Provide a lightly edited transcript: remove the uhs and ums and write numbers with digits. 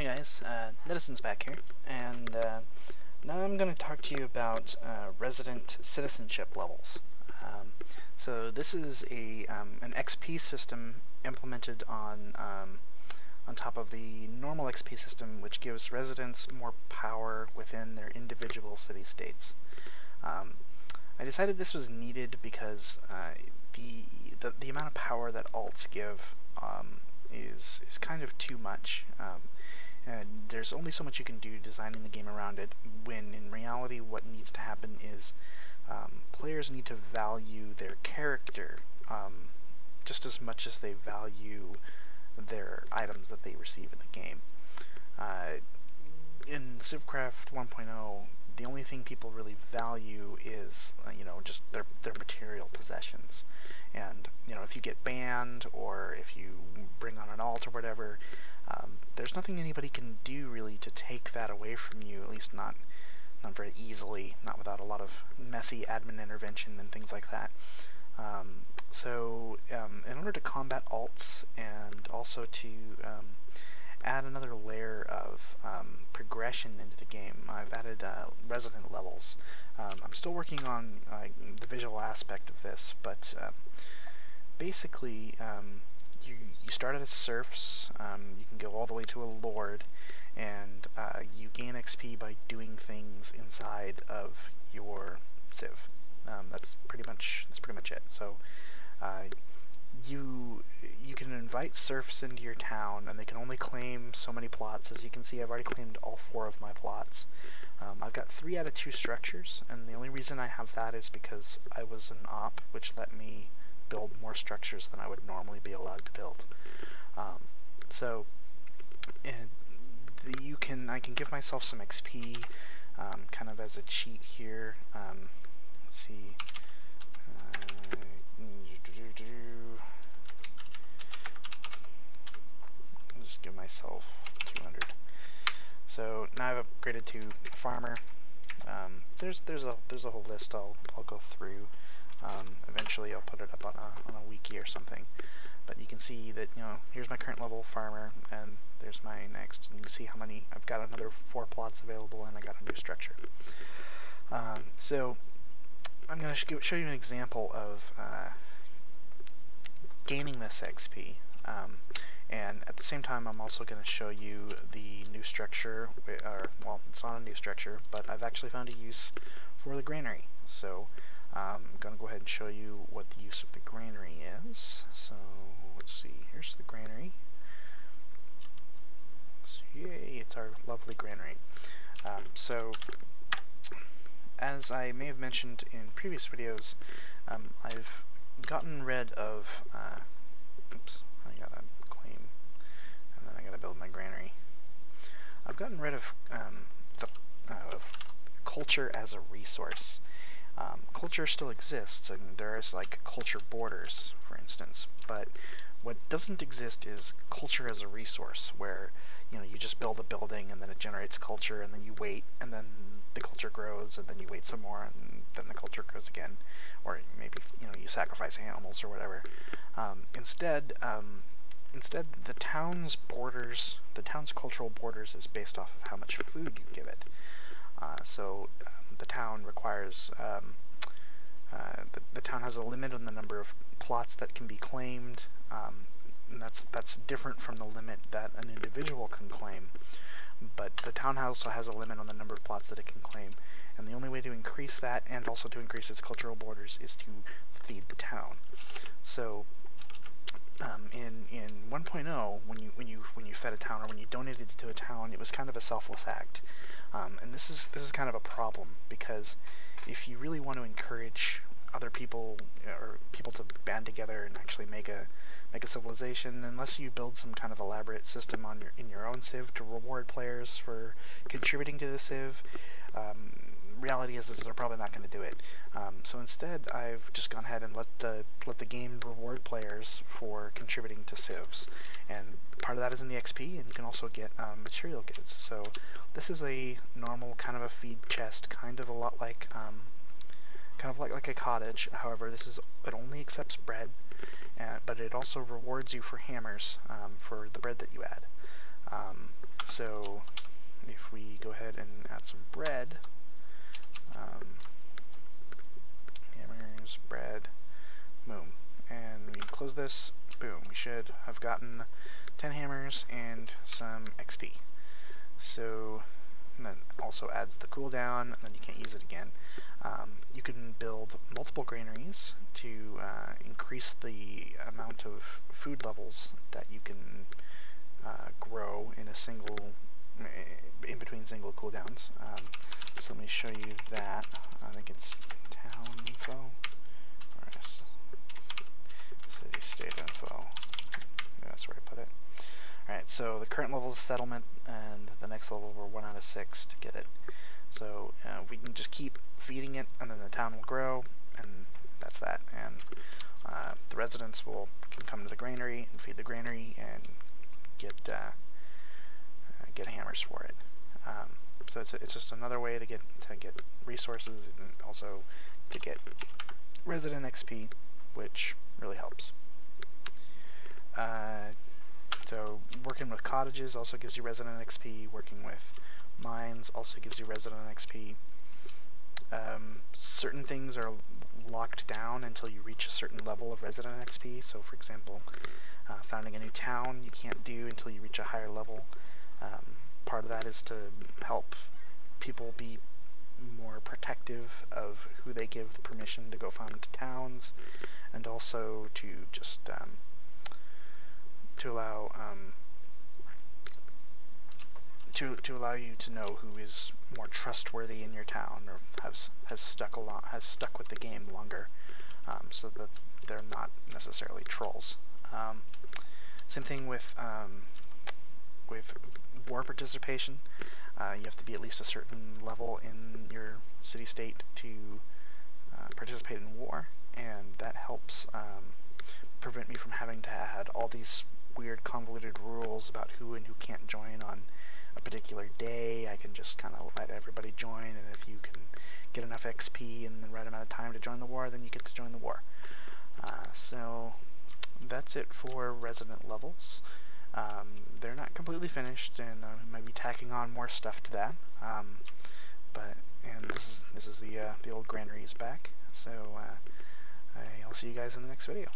Hey guys, Medicine's back here, and now I'm going to talk to you about resident citizenship levels. So this is an XP system implemented on top of the normal XP system, which gives residents more power within their individual city-states. I decided this was needed because the amount of power that alts give is kind of too much. And there's only so much you can do designing the game around it, when in reality what needs to happen is players need to value their character just as much as they value their items that they receive in the game. In CivCraft 1.0, the only thing people really value is just their material possessions. And if you get banned or if you bring on an alt or whatever, there's nothing anybody can do really to take that away from you, at least not very easily, not without a lot of messy admin intervention and things like that. So in order to combat alts and also to add another layer of progression into the game, I've added resident levels. I'm still working on the visual aspect of this, but basically you start as serfs, you can go all the way to a lord, and you gain XP by doing things inside of your civ. That's pretty much it. So you can invite serfs into your town, and they can only claim so many plots. As you can see, I've already claimed all 4 of my plots. I've got 3 out of 2 structures, and the only reason I have that is because I was an op, which let me build more structures than I would normally be allowed to build. I can give myself some XP kind of as a cheat here. Let's see. I'll just give myself 200. So now I've upgraded to farmer. There's a whole list I'll go through. Eventually I'll put it up on a wiki or something. But you can see that here's my current level farmer, and there's my next. And you can see how many I've got. Another 4 plots available, and I got a new structure. So I'm going to show you an example of gaining this XP, and at the same time I'm also going to show you the new structure. Well, it's not a new structure, but I've actually found a use for the granary. So I'm going to go ahead and show you what the use of the granary is. So let's see, here's the granary. So, yay, it's our lovely granary. So as I may have mentioned in previous videos, I've gotten rid of oops, I gotta claim, and then I gotta build my granary. I've gotten rid of culture as a resource. Culture still exists, and there's like culture borders, for instance, but what doesn't exist is culture as a resource, where you just build a building and then it generates culture, and then you wait, and then the culture grows, and then you wait some more, and then the culture grows again, or maybe you sacrifice animals or whatever. Instead, the town's borders, the town's cultural borders, is based off of how much food you give it. So the town requires the town has a limit on the number of plots that can be claimed, and that's different from the limit that an individual can claim. But the town also has a limit on the number of plots that it can claim, and the only way to increase that and also to increase its cultural borders is to feed the town. So in 1.0, when you fed a town, or when you donated to a town, it was kind of a selfless act, and this is kind of a problem, because if you really want to encourage other people, or people to band together and actually make a civilization, unless you build some kind of elaborate system in your own civ to reward players for contributing to the civ, reality is they're probably not going to do it. So instead, I've just gone ahead and let the game reward players for contributing to civs, and part of that is in the XP, and you can also get material goods. So this is a normal kind of a feed chest, kind of a lot like like a cottage. However, it only accepts bread, but it also rewards you for hammers for the bread that you add. So if we go ahead and add some bread, hammers, bread, boom, and we close this, boom, we should have gotten 10 hammers and some XP. So, and then also adds the cooldown, and then you can't use it again. You can build multiple granaries to increase the amount of food levels that you can grow in a single, in between single cooldowns. So let me show you that. I think it's town info, or city state info. Yeah, that's where I put it. Alright, so the current level is settlement, and the next level we're 1 out of 6 to get it. So we can just keep feeding it, and then the town will grow, and that's that. And the residents can come to the granary and feed the granary and get hammers for it. So it's just another way to get resources, and also to get resident XP, which really helps. So working with cottages also gives you resident XP. Working with mines also gives you resident XP. Certain things are locked down until you reach a certain level of resident XP. So for example, founding a new town you can't do until you reach a higher level. Part of that is to help people be more protective of who they give the permission to go found towns, and also to just to allow to allow you to know who is more trustworthy in your town, or has stuck with the game longer, so that they're not necessarily trolls. Same thing with war participation. You have to be at least a certain level in your city-state to participate in war, and that helps prevent me from having to add all these weird convoluted rules about who and who can't join on a particular day. I can just kind of let everybody join, and if you can get enough XP in the right amount of time to join the war, then you get to join the war. So that's it for resident levels. They're not completely finished, and might be tacking on more stuff to that. And this is the old granaries back. So I'll see you guys in the next video.